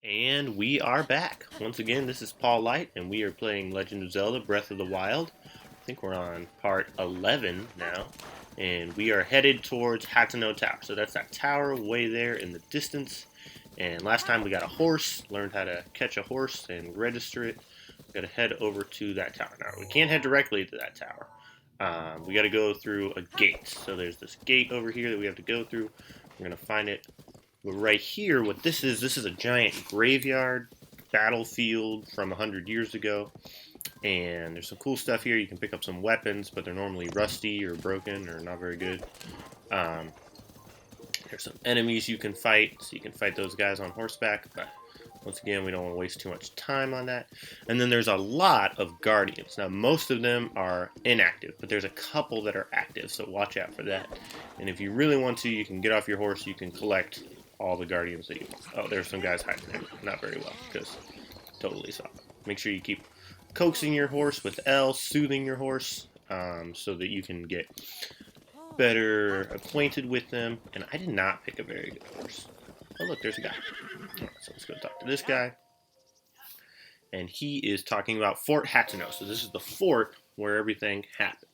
And we are back. Once again, this is Paul Light, and we are playing Legend of Zelda Breath of the Wild. I think we're on part 11 now, and we are headed towards Hateno Tower. So that's that tower way there in the distance. And last time we got a horse, learned how to catch a horse and register it. We got to head over to that tower. Now, we can't head directly to that tower. We got to go through a gate. So there's this gate over here that we have to go through. We're going to find it. But right here, what this is a giant graveyard battlefield from 100 years ago. And there's some cool stuff here. You can pick up some weapons, but they're normally rusty or broken or not very good. There's some enemies you can fight, so you can fight those guys on horseback. But once again, we don't want to waste too much time on that. And then there's a lot of guardians. Now, most of them are inactive, but there's a couple that are active, so watch out for that. And if you really want to, you can get off your horse. You can collect all the guardians that you want. Oh, there's some guys hiding there. Not very well, because totally saw it. Make sure you keep coaxing your horse with L, soothing your horse, so that you can get better acquainted with them. And I did not pick a very good horse. Oh, look, there's a guy. All right, so let's go talk to this guy. And he is talking about Fort Hateno. So this is the fort where everything happened.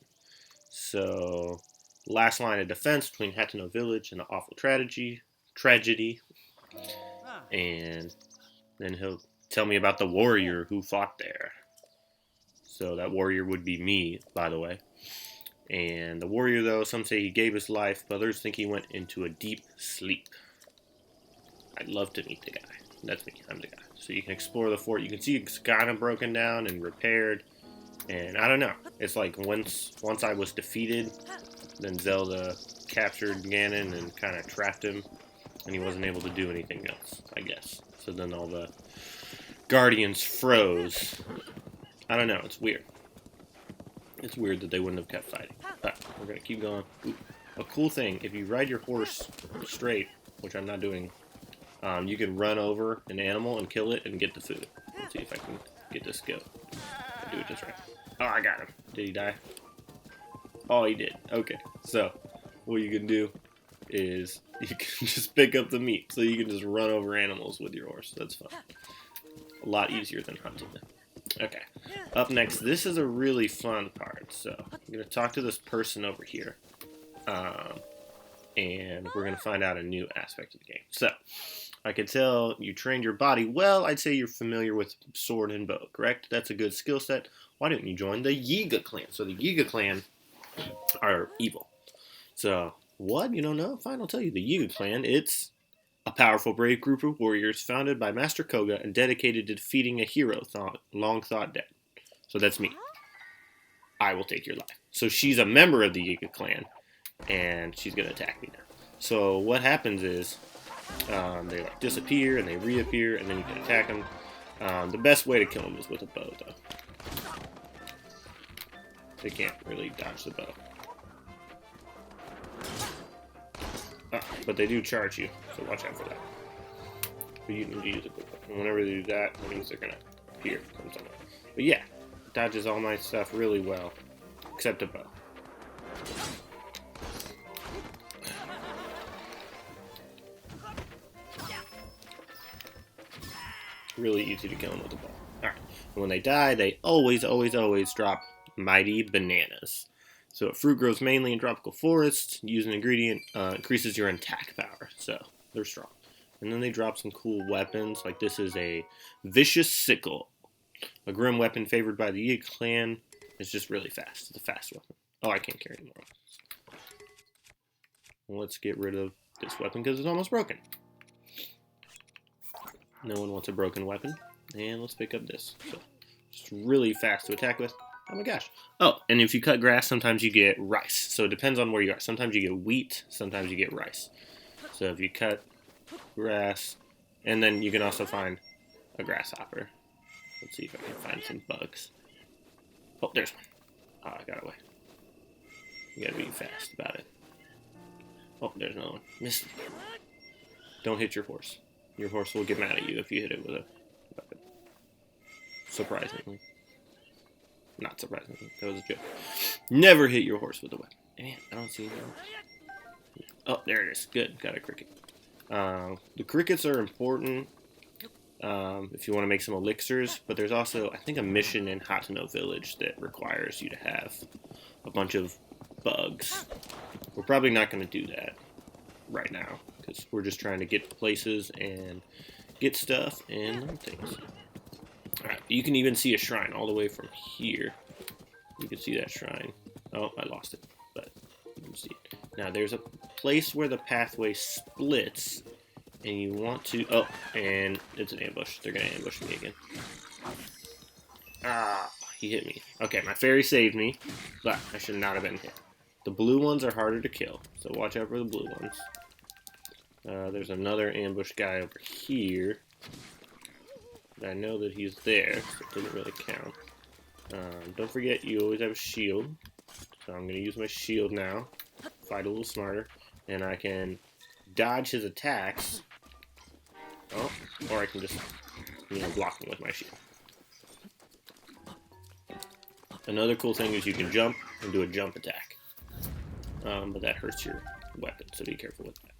So, last line of defense between Hateno Village and the awful tragedy. And then he'll tell me about the warrior who fought there. So that warrior would be me, by the way. And the warrior, though, some say he gave his life, but others think he went into a deep sleep. I'd love to meet the guy. That's me. I'm the guy. So you can explore the fort. You can see it's kind of broken down and repaired. And I don't know. It's like once I was defeated, then Zelda captured Ganon and kind of trapped him. And he wasn't able to do anything else, I guess. So then all the guardians froze. I don't know. It's weird. It's weird that they wouldn't have kept fighting. But we're going to keep going. Ooh. A cool thing, if you ride your horse straight, which I'm not doing, you can run over an animal and kill it and get the food. Let's see if I can get this goat. I'll do it just right. Oh, I got him. Did he die? Oh, he did. Okay. So, what you can do is you can just pick up the meat. So you can just run over animals with your horse. That's fun. A lot easier than hunting them. Okay. Up next, this is a really fun part. So, I'm going to talk to this person over here. And we're going to find out a new aspect of the game. So, I can tell you trained your body well. I'd say you're familiar with sword and bow, correct? That's a good skill set. Why don't you join the Yaga Clan? So the Yaga Clan are evil. So, what? You don't know? Fine, I'll tell you. The Yaga Clan, it's a powerful, brave group of warriors founded by Master Koga and dedicated to defeating a hero long thought dead. So that's me. I will take your life. So she's a member of the Yaga Clan, and she's going to attack me now. So what happens is, they like disappear and they reappear, and then you can attack them. The best way to kill them is with a bow, though. They can't really dodge the bow. But they do charge you, so watch out for that. But you need to use a quick one. And whenever they do that, it means they're gonna appear from somewhere. But yeah, dodges all my stuff really well, except a bow. Really easy to kill them with a bow. Alright, when they die, they always drop mighty bananas. So a fruit grows mainly in tropical forests. Use an ingredient, increases your attack power. So they're strong. And then they drop some cool weapons. Like this is a vicious sickle. A grim weapon favored by the Yaga Clan. It's just really fast. It's a fast weapon. Oh, I can't carry any more weapons. Let's get rid of this weapon because it's almost broken. No one wants a broken weapon. And let's pick up this. So, just really fast to attack with. Oh my gosh. Oh, and if you cut grass, sometimes you get rice. So it depends on where you are. Sometimes you get wheat, sometimes you get rice. So if you cut grass, and then you can also find a grasshopper. Let's see if I can find some bugs. Oh, there's one. Oh, I got away. You gotta be fast about it. Oh, there's another one. Missed it. Don't hit your horse. Your horse will get mad at you if you hit it with a weapon. Surprisingly. Not surprisingly. That was a joke. Never hit your horse with a weapon. Man, I don't see anything. Oh, there it is. Good. Got a cricket. The crickets are important if you want to make some elixirs. But there's also, I think, a mission in Hateno Village that requires you to have a bunch of bugs. We're probably not going to do that right now because we're just trying to get places and get stuff and learn things. Alright, you can even see a shrine all the way from here. You can see that shrine. Oh, I lost it, but you can see it. Now, there's a place where the pathway splits, and you want to... Oh, and it's an ambush. They're going to ambush me again. Ah, he hit me. Okay, my fairy saved me, but I should not have been hit. The blue ones are harder to kill, so watch out for the blue ones. There's another ambush guy over here. I know that he's there, so it didn't really count. Don't forget, you always have a shield. So I'm going to use my shield now. Fight a little smarter. And I can dodge his attacks. Oh, or I can just, block him with my shield. Another cool thing is you can jump and do a jump attack. But that hurts your weapon, so be careful with that.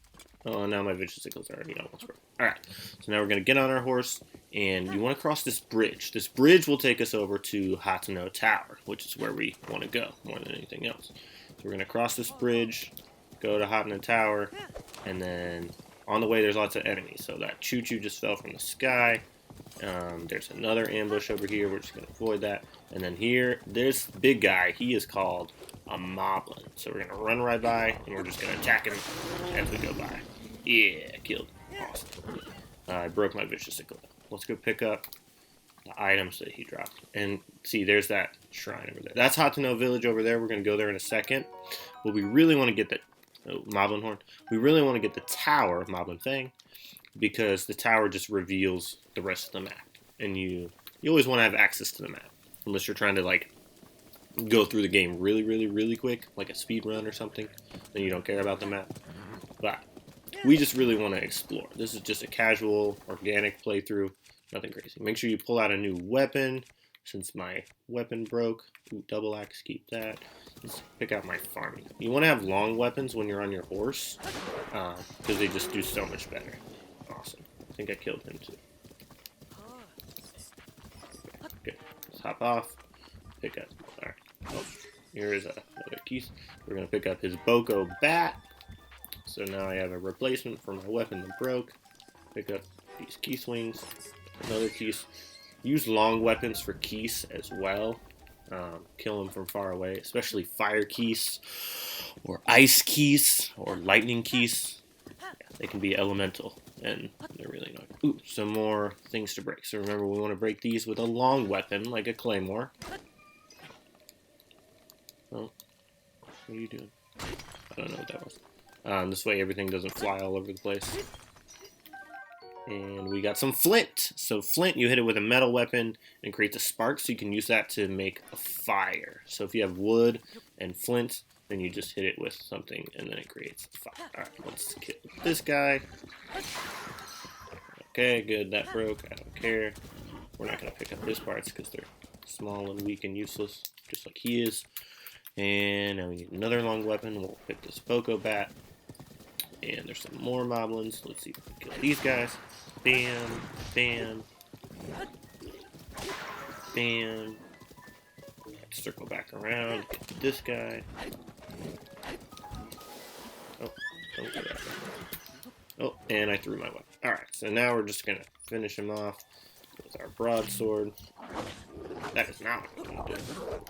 Oh, now my vicious sickle's already almost broke. Alright, so now we're going to get on our horse, and you want to cross this bridge. This bridge will take us over to Hateno Tower, which is where we want to go more than anything else. So we're going to cross this bridge, go to Hateno Tower, and then on the way there's lots of enemies. So that choo-choo just fell from the sky. There's another ambush over here. We're just going to avoid that. And then here, this big guy, he is called a moblin. So we're going to run right by, and we're just going to attack him as we go by. Yeah, killed. Awesome. I broke my vicious sickle. Let's go pick up the items that he dropped. And see, there's that shrine over there. That's Hateno Village over there. We're going to go there in a second. But we really want to get the Moblin Horn. We really want to get the tower, Moblin Fang, because the tower just reveals the rest of the map. And you always want to have access to the map. Unless you're trying to, like, go through the game really, really, really quick, like a speed run or something, then you don't care about the map. But we just really want to explore. This is just a casual, organic playthrough. Nothing crazy. Make sure you pull out a new weapon, since my weapon broke. Ooh, double axe, keep that. Let's pick out my farming. You want to have long weapons when you're on your horse, because they just do so much better. Awesome. I think I killed him too. Okay, good. Let's hop off. Pick up. Alright. Oh, here is another key. We're going to pick up his Boko bat. So now I have a replacement for my weapon that broke. Pick up these key swings. Another keys. Use long weapons for keys as well. Kill them from far away, especially fire keys, or ice keys, or lightning keys. Yeah, they can be elemental, and they're really annoying. Ooh, some more things to break. So remember, we want to break these with a long weapon, like a claymore. Oh, what are you doing? I don't know what that was. This way everything doesn't fly all over the place. And we got some flint. So flint, you hit it with a metal weapon and it creates a spark, so you can use that to make a fire. So if you have wood and flint, then you just hit it with something and then it creates a fire. Alright, let's kill this guy. Okay, good, that broke. I don't care. We're not going to pick up his parts because they're small and weak and useless, just like he is. And now we need another long weapon. We'll pick this Boko bat. And there's some more moblins. Let's see if we can kill these guys. Bam, bam, bam. Let's circle back around. Get this guy. Oh, don't do that. Oh, and I threw my weapon. Alright, so now we're just gonna finish him off with our broadsword. That is not what I want to do.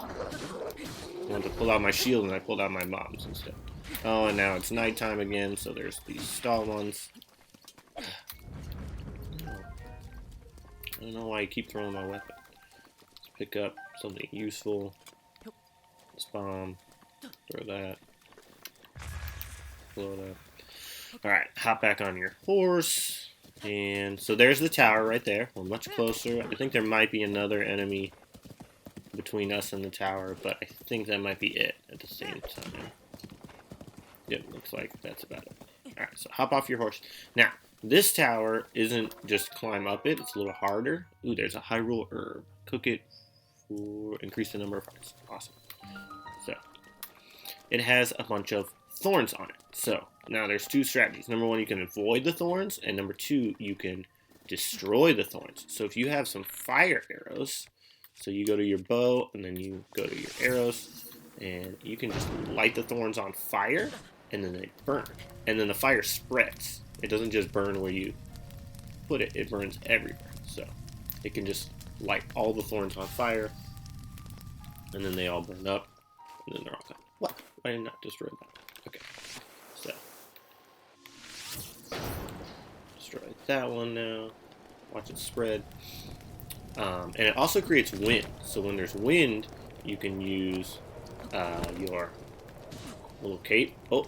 I wanted to pull out my shield and I pulled out my mobs instead. Oh, and now it's nighttime again, so there's these stall ones. I don't know why I keep throwing my weapon. Let's pick up something useful. This bomb. Throw that. Blow it up. Alright, hop back on your horse. And so there's the tower right there. We're much closer. I think there might be another enemy between us and the tower, but I think that might be it at the same time. Yep, looks like that's about it. Alright, so hop off your horse. Now, this tower isn't just climb up it, it's a little harder. Ooh, there's a Hyrule herb. Cook it for increase the number of hearts. Awesome. So, it has a bunch of thorns on it. So, now there's two strategies. Number one, you can avoid the thorns, and number two, you can destroy the thorns. So if you have some fire arrows, so you go to your bow and then you go to your arrows, and you can just light the thorns on fire, and then they burn. And then the fire spreads. It doesn't just burn where you put it, it burns everywhere. So it can just light all the thorns on fire, and then they all burn up, and then they're all gone. What? Why did I not destroy that? Okay, so destroy that one now. Watch it spread. And it also creates wind. So when there's wind, you can use your little cape. Oh.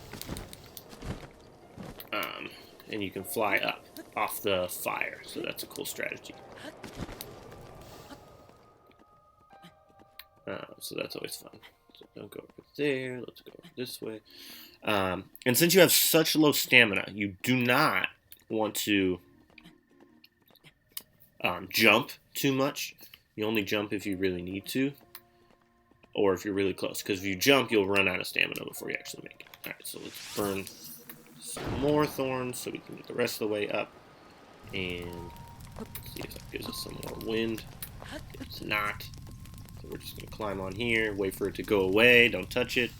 And you can fly up off the fire. So that's a cool strategy. So that's always fun. So don't go over there. Let's go this way. And since you have such low stamina, you do not want to jump too much. You only jump if you really need to, or if you're really close. Because if you jump, you'll run out of stamina before you actually make it. All right, so let's burn some more thorns so we can get the rest of the way up. And let's see if that gives us some more wind. It's not. So we're just going to climb on here, wait for it to go away, don't touch it,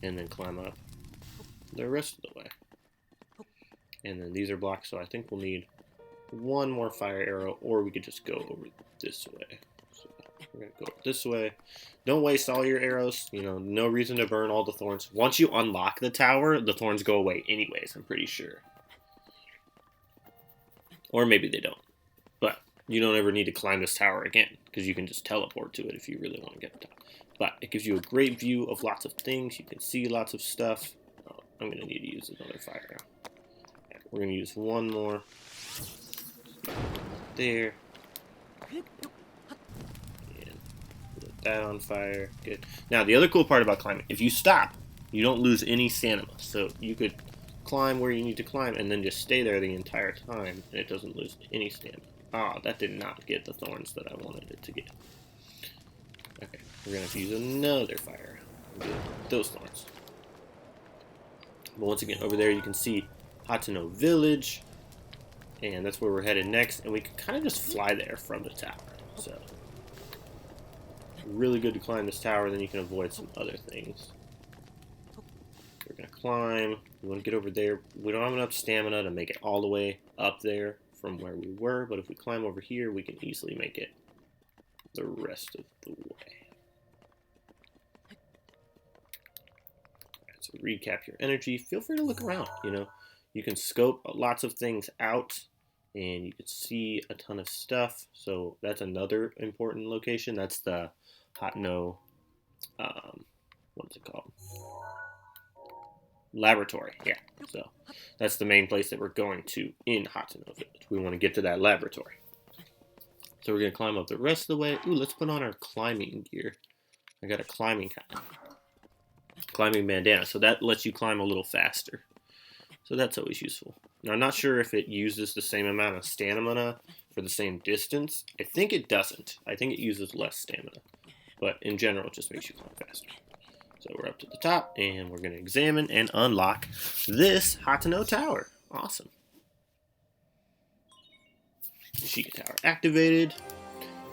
and then climb up the rest of the way. And then these are blocked, so I think we'll need one more fire arrow, or we could just go over this way. So we're going to go this way. Don't waste all your arrows. You know, no reason to burn all the thorns. Once you unlock the tower, the thorns go away anyways, I'm pretty sure. Or maybe they don't. But you don't ever need to climb this tower again, because you can just teleport to it if you really want to get to the top. But it gives you a great view of lots of things. You can see lots of stuff. Oh, I'm going to need to use another fire arrow. We're going to use one more. There. And put that on fire. Good. Now, the other cool part about climbing, if you stop, you don't lose any stamina. So you could climb where you need to climb and then just stay there the entire time, and it doesn't lose any stamina. Ah, that did not get the thorns that I wanted it to get. Okay, we're going to have to use another fire to get those thorns. But once again, over there you can see Hateno Village, and that's where we're headed next, and we can kind of just fly there from the tower. So, really good to climb this tower, then you can avoid some other things. We're going to climb. We want to get over there. We don't have enough stamina to make it all the way up there from where we were, but if we climb over here, we can easily make it the rest of the way. Right, so recap your energy. Feel free to look around, you know. You can scope lots of things out, and you can see a ton of stuff. So that's another important location. That's the Hateno, what's it called? Laboratory, yeah. So that's the main place that we're going to in Hateno Village. We want to get to that laboratory. So we're going to climb up the rest of the way. Ooh, let's put on our climbing gear. I got a climbing hat. Climbing bandana. So that lets you climb a little faster. So that's always useful. Now, I'm not sure if it uses the same amount of stamina for the same distance. I think it doesn't. I think it uses less stamina. But in general, it just makes you climb faster. So we're up to the top, and we're going to examine and unlock this Hateno Tower. Awesome. Yaga Tower activated,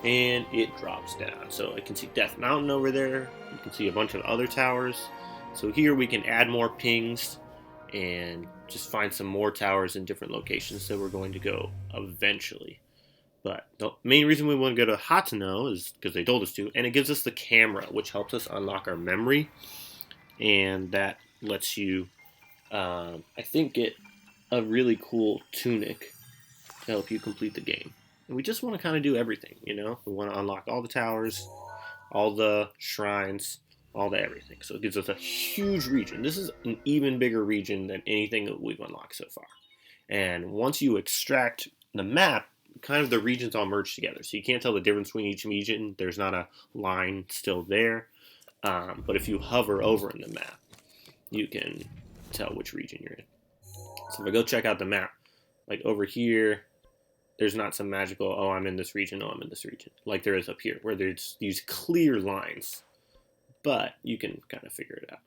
and it drops down. So I can see Death Mountain over there. You can see a bunch of other towers. So here we can add more pings and just find some more towers in different locations that we're going to go eventually. But the main reason we want to go to Hateno is because they told us to, and it gives us the camera, which helps us unlock our memory, and that lets you, I think, get a really cool tunic to help you complete the game. And we just want to kind of do everything, you know? We want to unlock all the towers, all the shrines, all the everything. So it gives us a huge region. This is an even bigger region than anything that we've unlocked so far. And once you extract the map, kind of the regions all merge together. So you can't tell the difference between each region. There's not a line still there. But if you hover over in the map, you can tell which region you're in. So if I go check out the map, like over here, there's not some magical, oh, I'm in this region, oh, I'm in this region, like there is up here, where there's these clear lines. But you can kind of figure it out.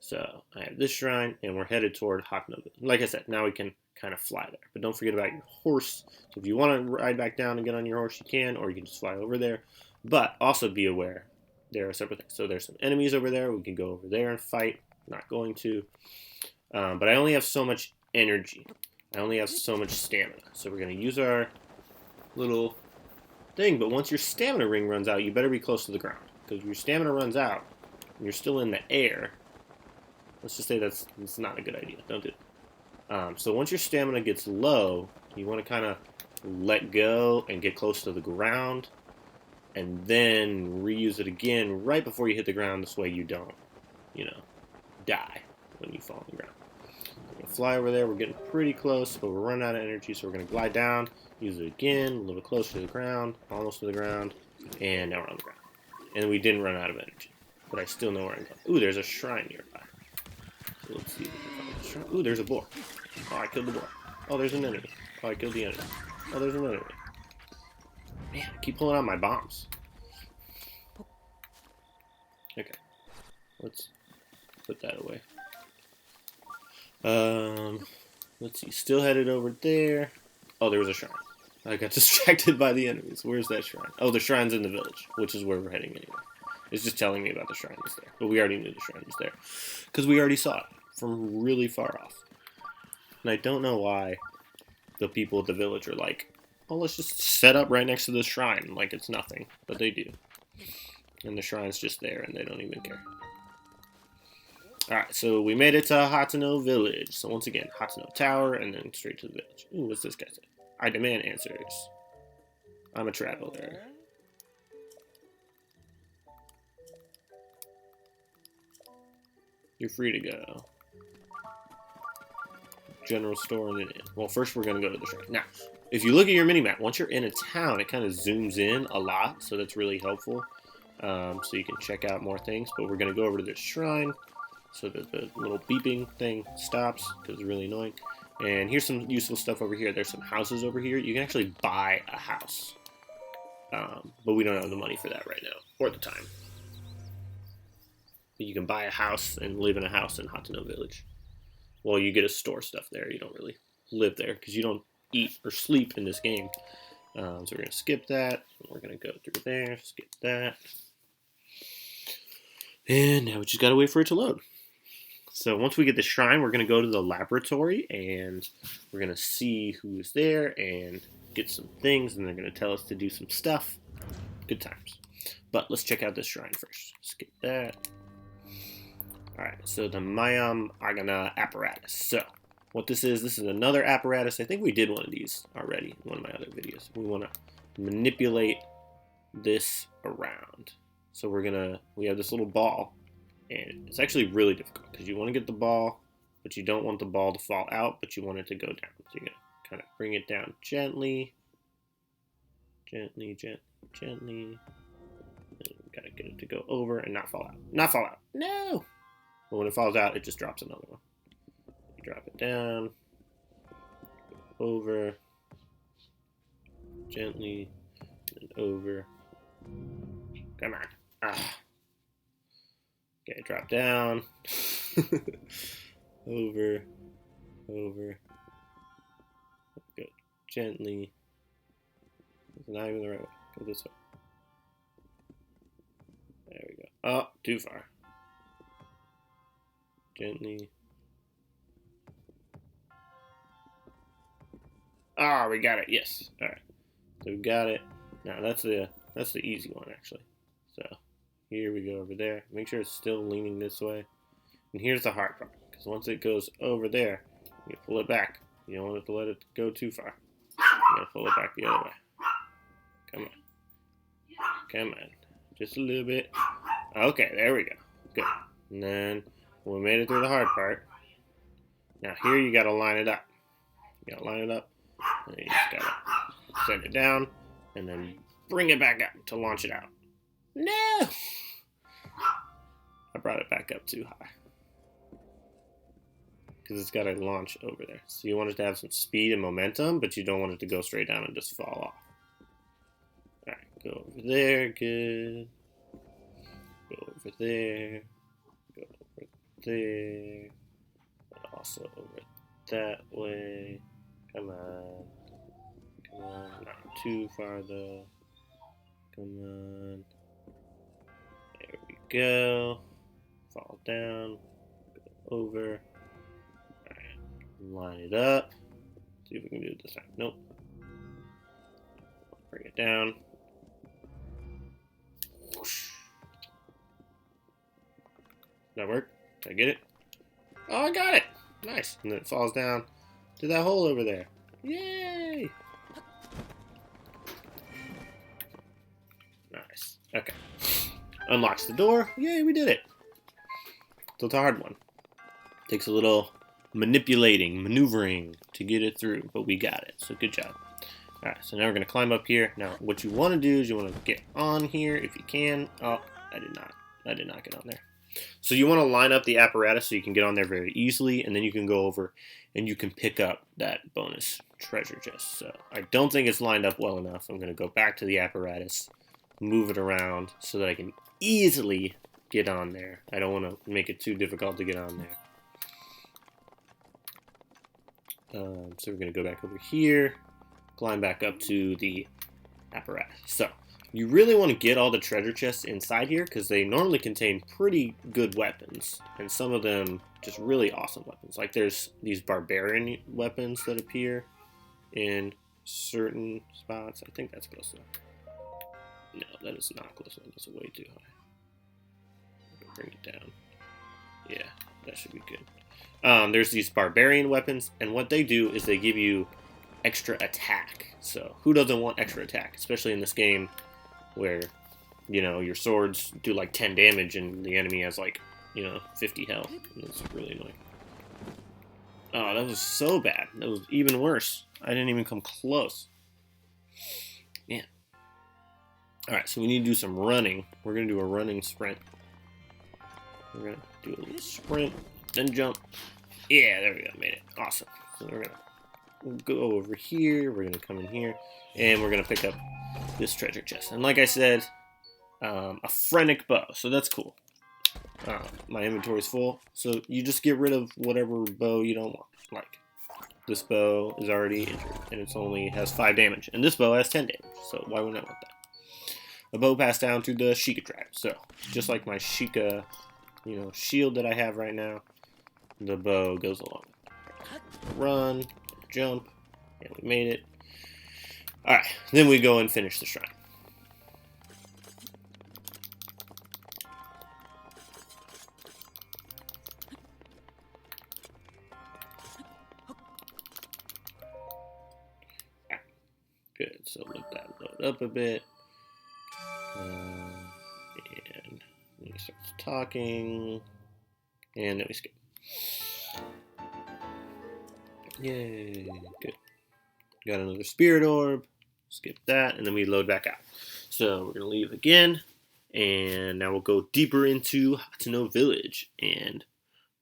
So I have this shrine, and we're headed toward Hateno. Like I said, now we can kind of fly there. But don't forget about your horse. So if you want to ride back down and get on your horse, you can, or you can just fly over there. But also be aware, there are separate things. So there's some enemies over there. We can go over there and fight. Not going to. But I only have so much energy. I only have so much stamina. So we're going to use our little thing. But once your stamina ring runs out, you better be close to the ground. Because if your stamina runs out and you're still in the air, let's just say that's not a good idea. Don't do it. So once your stamina gets low, you want to kind of let go and get close to the ground, and then reuse it again right before you hit the ground. This way you don't, die when you fall on the ground. We're going to fly over there. We're getting pretty close, but we're running out of energy, so we're going to glide down, use it again, a little closer to the ground, almost to the ground, and now we're on the ground. And we didn't run out of energy, but I still know where I'm going. Ooh, there's a shrine nearby. So let's see if we can find the shrine. Ooh, there's a boar. Oh, I killed the boar. Oh, there's an enemy. Oh, I killed the enemy. Oh, there's an enemy. Man, I keep pulling out my bombs. Okay. Let's put that away. Let's see. Still headed over there. Oh, there was a shrine. I got distracted by the enemies. Where's that shrine? Oh, the shrine's in the village, which is where we're heading anyway. It's just telling me about the shrine that's there. But we already knew the shrine was there, because we already saw it from really far off. And I don't know why the people at the village are like, oh, let's just set up right next to the shrine like it's nothing. But they do. And the shrine's just there, and they don't even care. Alright, so we made it to Hateno Village. So once again, Hateno Tower, and then straight to the village. Ooh, what's this guy say? I demand answers. I'm a traveler. You're free to go. General store and then in. Well, first we're going to go to the shrine. Now, if you look at your mini-map, once you're in a town, it kind of zooms in a lot, so that's really helpful. So you can check out more things, but we're going to go over to this shrine so that the little beeping thing stops, because it's really annoying. And here's some useful stuff over here. There's some houses over here. You can actually buy a house, but we don't have the money for that right now, or the time. But you can buy a house and live in a house in Hateno Village. Well, you get to store stuff there. You don't really live there because you don't eat or sleep in this game. So we're going to skip that. We're going to go through there, skip that. And now we just got to wait for it to load. So once we get the shrine, we're going to go to the laboratory and we're going to see who is there and get some things. And they're going to tell us to do some stuff. Good times. But let's check out this shrine first. Skip that. Alright, so the Mayam Agana apparatus. So, what this is another apparatus. I think we did one of these already in one of my other videos. We want to manipulate this around. So we have this little ball, and it's actually really difficult because you want to get the ball, but you don't want the ball to fall out, but you want it to go down. So you're going to kind of bring it down gently, gently, gently, gently. Got to get it to go over and not fall out. Not fall out. No! But when it falls out, it just drops another one. You drop it down, go over, gently, and over. Come on. Ah. Okay, drop down. Over, over. Go gently. It's not even the right way. Go this way. There we go. Oh, too far. Gently. Ah, we got it. Yes. All right. So we got it. Now that's the easy one actually. So here we go over there. Make sure it's still leaning this way. And here's the hard part, because once it goes over there, you pull it back. You don't want it to let it go too far. You gotta pull it back the other way. Come on. Come on. Just a little bit. Okay, there we go. Good. And then we made it through the hard part. Now here you gotta line it up. You gotta line it up. And then you just gotta set it down. And then bring it back up to launch it out. No! I brought it back up too high. Because it's gotta launch over there. So you want it to have some speed and momentum, but you don't want it to go straight down and just fall off. Alright, go over there, good. Go over there. Go over there. Also over that way. Come on. Come on. Not too far though. Come on. There we go. Fall down. Go over. Alright. Line it up. See if we can do it this time. Nope. Bring it down. Whoosh. That work? Did I get it? Oh, I got it! Nice. And then it falls down to that hole over there. Yay! Nice. Okay. Unlocks the door. Yay, we did it. So it's a hard one. Takes a little manipulating, maneuvering to get it through, but we got it. So good job. Alright, so now we're going to climb up here. Now, what you want to do is you want to get on here if you can. Oh, I did not get on there. So you want to line up the apparatus so you can get on there very easily, and then you can go over and you can pick up that bonus treasure chest. So I don't think it's lined up well enough. I'm going to go back to the apparatus, move it around so that I can easily get on there. I don't want to make it too difficult to get on there. So we're going to go back over here, climb back up to the apparatus. So you really want to get all the treasure chests inside here because they normally contain pretty good weapons, and some of them just really awesome weapons. Like there's these barbarian weapons that appear in certain spots. I think that's close enough. No, that is not close enough. That's way too high. Bring it down. Yeah, that should be good. There's these barbarian weapons, and what they do is they give you extra attack. So who doesn't want extra attack, especially in this game where, you know, your swords do like 10 damage and the enemy has like, you know, 50 health. That's really annoying. Oh, that was so bad. That was even worse. I didn't even come close. Yeah. Alright, so we need to do some running. We're going to do a running sprint. We're going to do a little sprint, then jump. Yeah, there we go. Made it. Awesome. So we're going to go over here. We're going to come in here. And we're going to pick up this treasure chest. And like I said, a phrenic bow. So that's cool. My inventory's full. So you just get rid of whatever bow you don't want. Like, this bow is already injured. And it only has 5 damage. And this bow has 10 damage. So why wouldn't I want that? A bow passed down to the Sheikah tribe. So, just like my Sheikah, you know, shield that I have right now, the bow goes along. Run, jump, and we made it. Alright, then we go and finish the shrine. Good, so let that load up a bit. And then he starts talking, and then we skip. Yay, good. Got another spirit orb, skip that, and then we load back out. So we're going to leave again, and now we'll go deeper into Hateno Village, and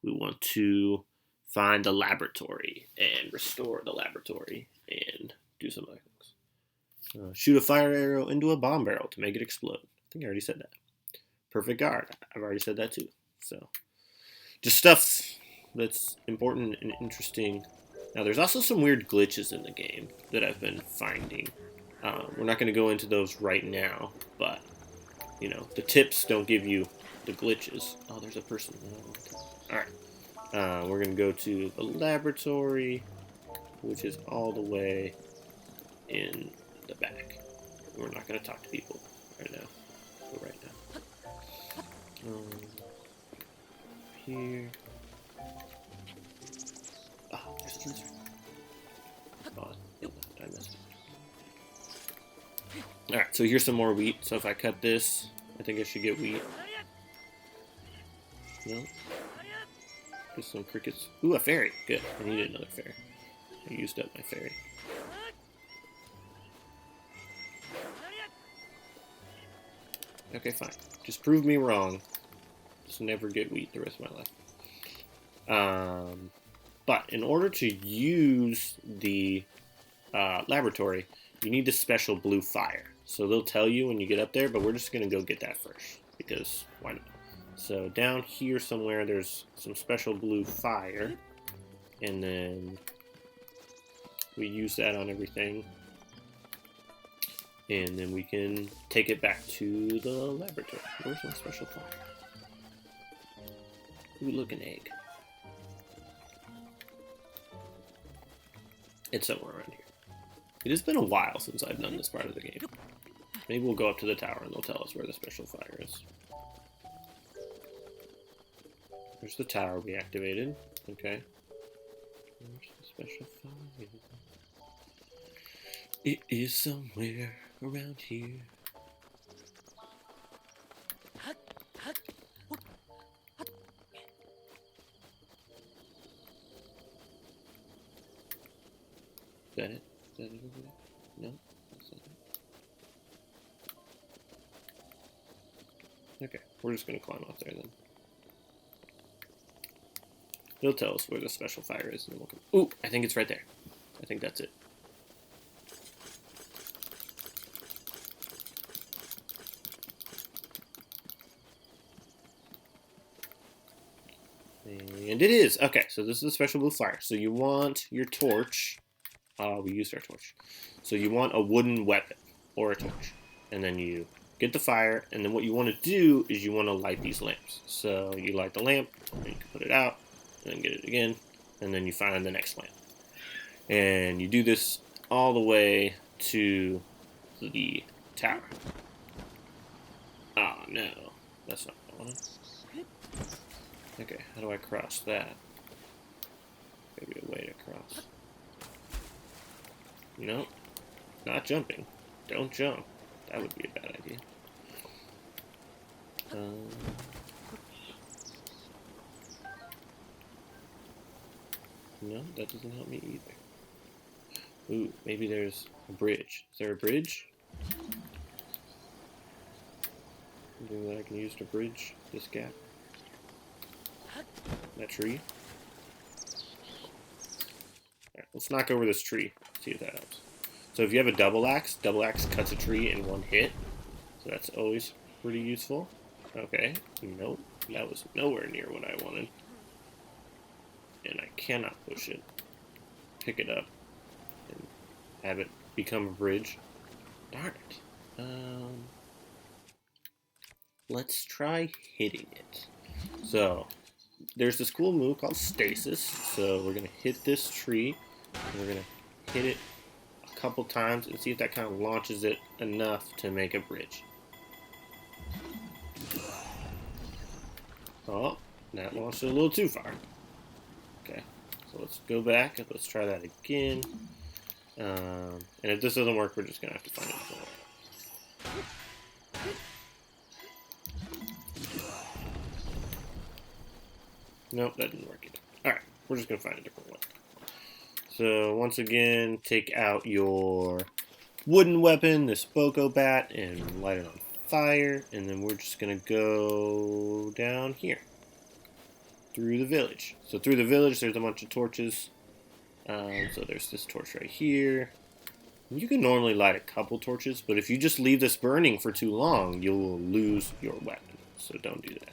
we want to find the laboratory, and restore the laboratory, and do some other things. Shoot a fire arrow into a bomb barrel to make it explode. I think I already said that. Perfect guard. I've already said that too. So, just stuff that's important and interesting. Now, there's also some weird glitches in the game that I've been finding. We're not going to go into those right now, but, you know, the tips don't give you the glitches. Oh, there's a person. Alright. We're going to go to the laboratory, which is all the way in the back. We're not going to talk to people right now. Here. Oh, there's a lizard. Oh, I missed it. Alright, so here's some more wheat. So if I cut this, I think I should get wheat. No? Get some crickets. Ooh, a fairy. Good. I needed another fairy. I used up my fairy. Okay, fine. Just prove me wrong. Just never get wheat the rest of my life. But in order to use the laboratory, you need the special blue fire. So they'll tell you when you get up there, but we're just going to go get that first. Because why not? So down here somewhere, there's some special blue fire. And then We use that on everything. And then we can take it back to the laboratory. Where's my special fire? Ooh, look, an egg. It's somewhere around here. It has been a while since I've done this part of the game. Maybe we'll go up to the tower and they'll tell us where the special fire is. There's the tower we activated. Okay. Where's the special fire? It is somewhere around here. Is that it? Is that it over there? No? That's not it. Okay, we're just gonna climb up there then. It'll tell us where the special fire is and then we'll come. Ooh, I think it's right there. I think that's it. And it is. Okay, so this is a special blue fire. So you want your torch. We used our torch. So you want a wooden weapon or a torch. And then you get the fire. And then what you want to do is you want to light these lamps. So you light the lamp. And you can put it out. And then get it again. And then you find the next lamp. And you do this all the way to the tower. Oh, no. That's not what I wanted. Okay, how do I cross that? Maybe a way to cross. Nope. Not jumping. Don't jump. That would be a bad idea. No, that doesn't help me either. Ooh, maybe there's a bridge. Is there a bridge? Something that I can use to bridge this gap? That tree? Alright, let's knock over this tree. See if that helps. So if you have a double axe cuts a tree in one hit. So that's always pretty useful. Okay, nope. That was nowhere near what I wanted. And I cannot push it. Pick it up. And have it become a bridge. Darn it. Let's try hitting it. So, there's this cool move called stasis. So we're going to hit this tree. And we're going to hit it a couple times and see if that kind of launches it enough to make a bridge. Oh, that launched it a little too far. Okay, so let's go back and let's try that again. And if this doesn't work, we're just going to have to find a different way. Nope, that didn't work either. Alright, we're just going to find a different way. So, once again, take out your wooden weapon, this Boko bat, and light it on fire. And then we're just going to go down here. Through the village. So, through the village, there's a bunch of torches. So, there's this torch right here. You can normally light a couple torches, but if you just leave this burning for too long, you'll lose your weapon. So, don't do that.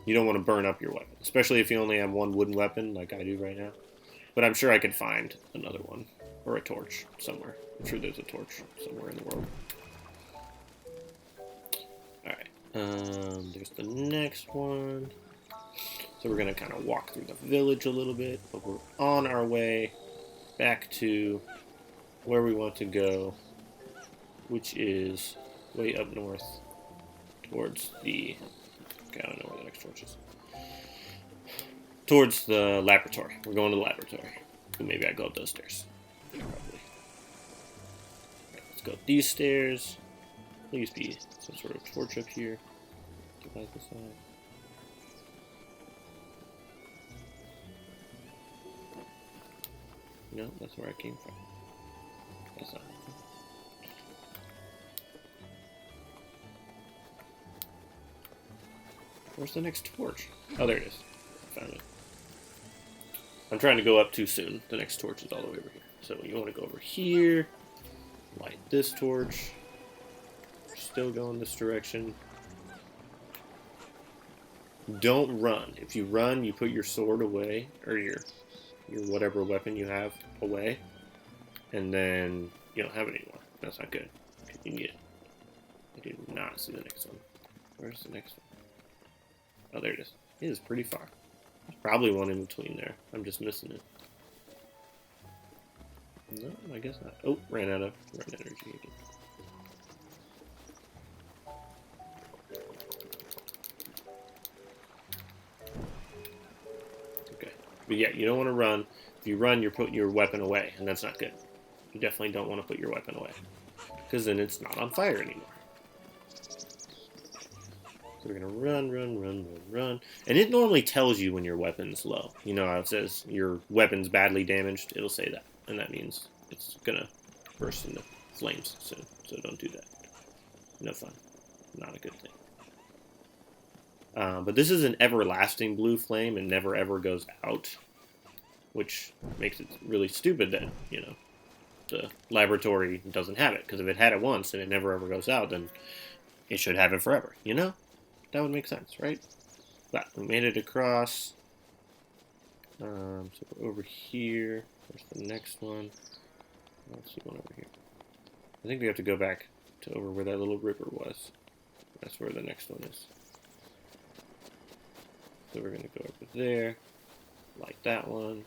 You don't want to burn up your weapon, especially if you only have one wooden weapon like I do right now. But I'm sure I could find another one, or a torch somewhere. I'm sure there's a torch somewhere in the world. Alright, there's the next one. So we're going to kind of walk through the village a little bit, but we're on our way back to where we want to go, which is way up north towards the... Okay, I don't know where the next torch is. Towards the laboratory. We're going to the laboratory. So maybe I go up those stairs. Probably. Right, let's go up these stairs. Please be some sort of torch up here. To light this up. No, that's where I came from. That's not. Where's the next torch? Oh, there it is. I found it. I'm trying to go up too soon. The next torch is all the way over here. So you want to go over here. Light this torch. Still going this direction. Don't run. If you run, you put your sword away. Or your whatever weapon you have away. and then you don't have it anymore. That's not good. Continue. I did not see the next one. Where's the next one? Oh, there it is. It is pretty far. There's probably one in between there. I'm just missing it. No, I guess not. Oh, ran out of energy again. Okay. But yeah, you don't want to run. If you run, you're putting your weapon away, and that's not good. You definitely don't want to put your weapon away, because then it's not on fire anymore. So we're going to run. And it normally tells you when your weapon's low. You know how it says your weapon's badly damaged? It'll say that. And that means it's going to burst into flames soon. So don't do that. No fun. Not a good thing. But this is an everlasting blue flame and never ever goes out. Which makes it really stupid that, you know, the laboratory doesn't have it. Because if it had it once and it never ever goes out, then it should have it forever, you know? That would make sense, right? But we made it across. So we're over here. Where's the next one? I don't see one over here. I think we have to go back to over where that little river was. That's where the next one is. So we're going to go over there. Like that one.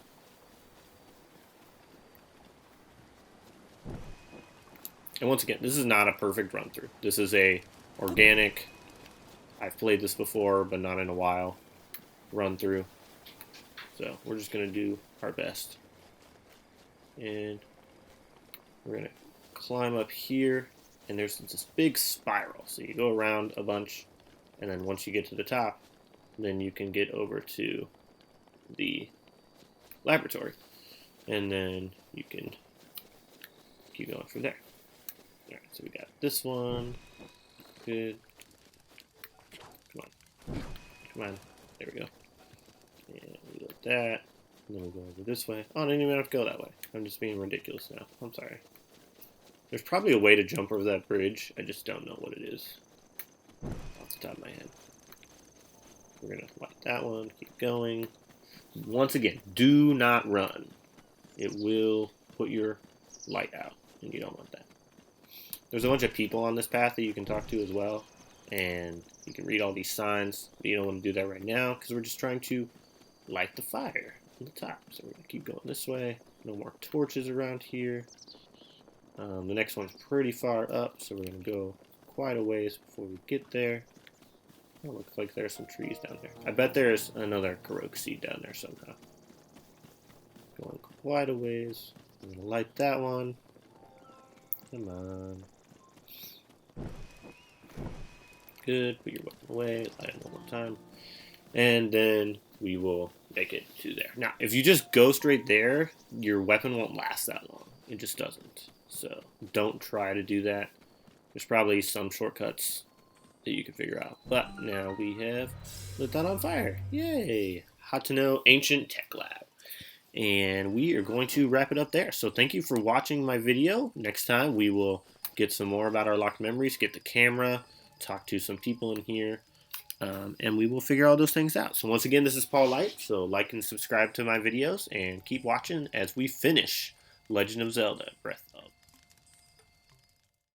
And once again, this is not a perfect run through. This is a organic, I've played this before, but not in a while, run through. So we're just going to do our best. And we're going to climb up here, and there's this big spiral. So you go around a bunch, and then once you get to the top, then you can get over to the laboratory. And then you can keep going from there. Alright, so we got this one. Good. Come on. There we go. And we like that. And then we'll go over this way. Oh, I didn't even have to go that way. I'm just being ridiculous now. I'm sorry. There's probably a way to jump over that bridge. I just don't know what it is. Off the top of my head. We're going to like that one. Keep going. Once again, do not run. It will put your light out. And you don't want that. There's a bunch of people on this path that you can talk to as well. And you can read all these signs, but you don't want to do that right now because we're just trying to light the fire on the top. So we're going to keep going this way. No more torches around here. The next one's pretty far up, so we're going to go quite a ways before we get there. Oh, looks like there's some trees down there. I bet there's another Karoke seed down there somehow. Going quite a ways. I'm going to light that one. Come on. Good. Put your weapon away. Light it one more time. And then we will make it to there. Now, if you just go straight there, your weapon won't last that long. It just doesn't. So don't try to do that. There's probably some shortcuts that you can figure out. But now we have lit that on fire. Yay! Hateno Ancient Tech Lab. And we are going to wrap it up there. So thank you for watching my video. Next time we will get some more about our locked memories, get the camera, talk to some people in here, and we will figure all those things out. So once again, this is Paul Light. So like and subscribe to my videos and keep watching as we finish Legend of Zelda Breath of